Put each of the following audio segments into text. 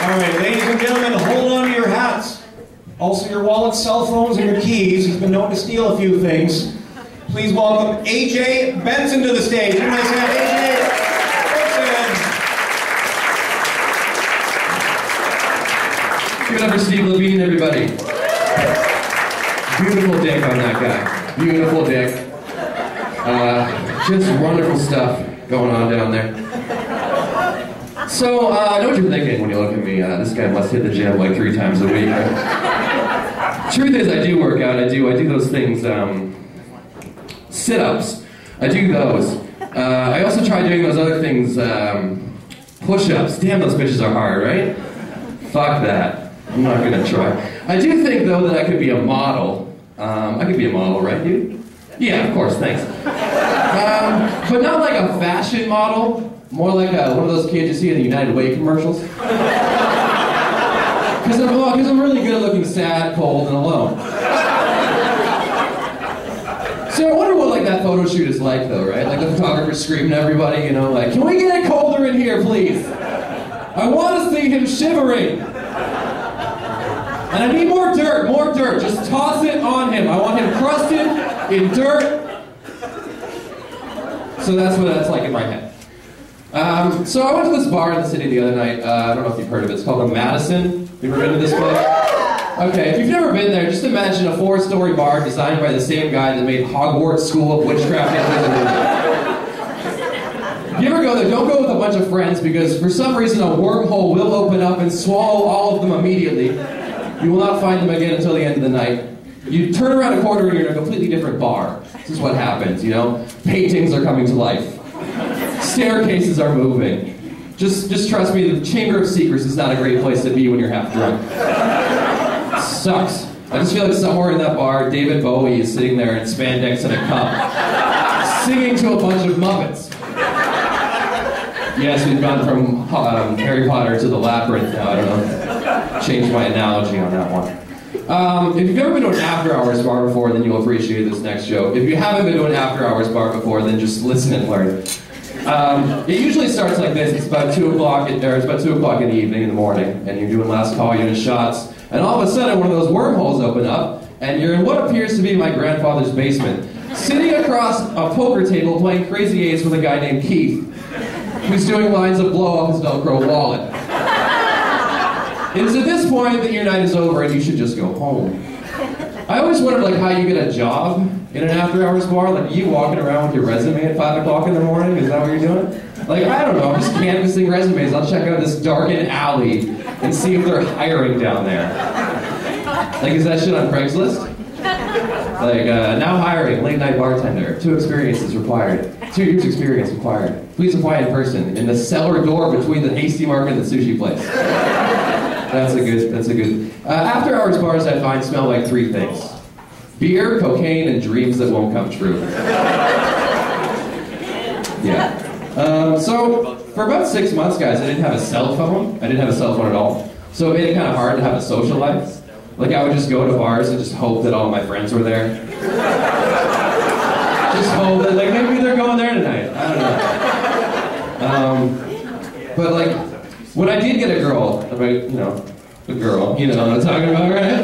right, ladies and gentlemen, hold on to your hats. Also your wallets, cell phones, and your keys. He's been known to steal a few things. Please welcome Ayjay Benson to the stage. Give me a hand, Ayjay Benson. Give it up for Steve Levine, everybody. Beautiful dick on that guy. Beautiful dick. Just wonderful stuff going on down there. So, I know what you're thinking when you look at me. This guy must hit the gym like 3 times a week. Right? Truth is, I do work out. I do those things, sit-ups. I do those. I also try doing those other things, push-ups. Damn, those bitches are hard, right? Fuck that. I'm not gonna try. I do think, though, that I could be a model. I could be a model, right, dude? Yeah, of course, thanks. But not like a fashion model. More like one of those kids you see in the United Way commercials. Because I'm really good at looking sad, cold, and alone. So I wonder what like that photo shoot is like, though, right? Like the photographer screaming at everybody, you know, like, "Can we get it colder in here, please? I want to see him shivering. And I need more dirt, more dirt. Just toss it on him. I want him crusted in dirt." So that's what that's like in my head. So I went to this bar in the city the other night. I don't know if you've heard of it. It's called the Madison. You ever been to this place? Okay, if you've never been there, just imagine a 4-story bar designed by the same guy that made Hogwarts School of Witchcraft and Wizardry. If you ever go there, don't go with a bunch of friends because for some reason a wormhole will open up and swallow all of them immediately. You will not find them again until the end of the night. You turn around a corner and you're in a completely different bar. This is what happens, you know? Paintings are coming to life. Staircases are moving. Just trust me, the Chamber of Secrets is not a great place to be when you're half drunk. It sucks. I just feel like somewhere in that bar, David Bowie is sitting there in spandex and a cup, singing to a bunch of Muppets. Yes, we've gone from Harry Potter to the Labyrinth now. I don't know. Changed my analogy on that one. If you've never been to an after-hours bar before, then you'll appreciate this next joke. If you haven't been to an after-hours bar before, then just listen and learn. It usually starts like this. It's about 2 o'clock. It's about 2 o'clock in the evening, in the morning, and you're doing last call unit shots. And all of a sudden, one of those wormholes open up, and you're in what appears to be my grandfather's basement, sitting across a poker table playing Crazy Eights with a guy named Keith, who's doing lines of blow off his Velcro wallet. It is at this point that your night is over and you should just go home. I always wondered like how you get a job in an after-hours bar, like you walking around with your resume at 5 o'clock in the morning, is that what you're doing? Like, I don't know, I'm just canvassing resumes. I'll check out this darkened alley and see if they're hiring down there. Like, is that shit on Craigslist? Like, now hiring, late night bartender, 2 experiences required. 2 years experience required. Please apply in person, in the cellar door between the Hasty Market and the sushi place. That's a good. After-hours bars, I find, smell like 3 things. Beer, cocaine, and dreams that won't come true. Yeah. So, for about 6 months, guys, I didn't have a cell phone. I didn't have a cell phone at all. So it made it kind of hard to have a social life. Like, I would just go to bars and just hope that all my friends were there. Just hope that, like, maybe they're going there tonight. I don't know. But, like, when I did get a girl, a girl, you know what I'm talking about, right?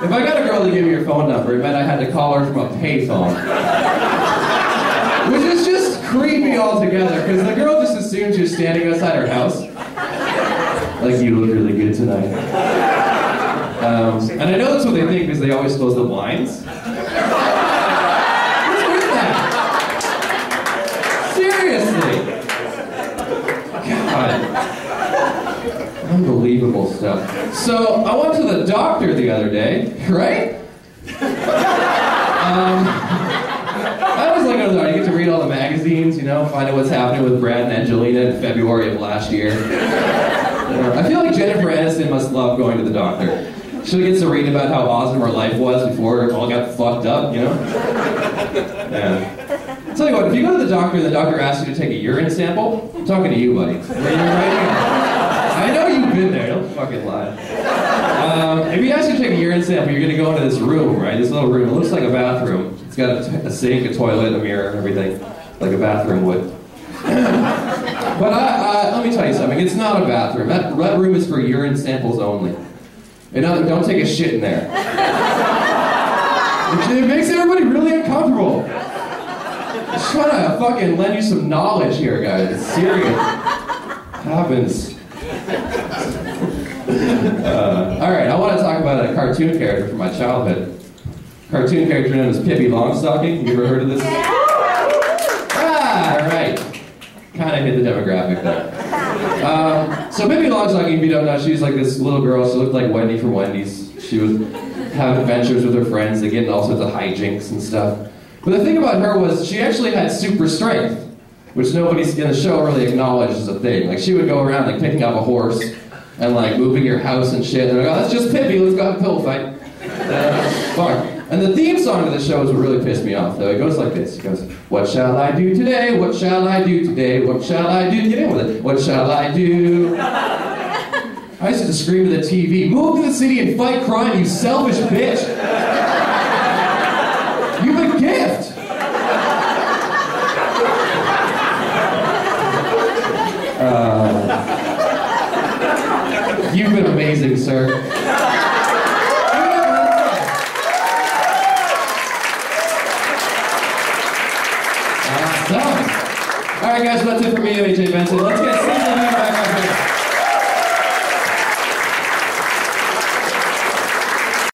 If I got a girl to give me her phone number, it meant I had to call her from a payphone. Which is just creepy altogether, because the girl just assumes you're standing outside her house. Like, you look really good tonight. And I know that's what they think, because they always close the blinds. What's with that? Seriously. God. Unbelievable stuff. So, I went to the doctor the other day, right? I was like, I get to read all the magazines, you know, find out what's happening with Brad and Angelina in February of last year. I feel like Jennifer Aniston must love going to the doctor. She gets to read about how awesome her life was before it all got fucked up, you know? Yeah. I'll tell you what, if you go to the doctor and the doctor asks you to take a urine sample, I'm talking to you, buddy. I know you've been there, don't fucking lie. If he asks you to take a urine sample, you're gonna go into this room, right? This little room, it looks like a bathroom. It's got a sink, a toilet, a mirror, everything, like a bathroom would. But But let me tell you something. It's not a bathroom. That room is for urine samples only. And don't take a shit in there. It makes everybody really uncomfortable. Just trying to fucking lend you some knowledge here, guys. It's serious. Happens. Alright, I want to talk about a cartoon character from my childhood. Cartoon character known as Pippi Longstocking. You ever heard of this? Ah, right. Kind of hit the demographic there. So Pippi Longstocking, if you don't know, she was like this little girl. She looked like Wendy from Wendy's. She would have adventures with her friends. They get into all sorts of hijinks and stuff. But the thing about her was she actually had super strength, which nobody in the show really acknowledged as a thing. Like she would go around like picking up a horse and like moving your house and shit. And they're like, oh, that's just Pippi, let's go have a pillow fight. Fine. And the theme song of the show is what really pissed me off, though. It goes like this. It goes, what shall I do today? What shall I do today? What shall I do? Get in with it. What shall I do? I used to scream to the TV, move to the city and fight crime, you selfish bitch. You have a gift. You've been amazing, sir. Awesome. All right, guys, that's it for me, Ayjay Benson. Let's get Caesar back up here.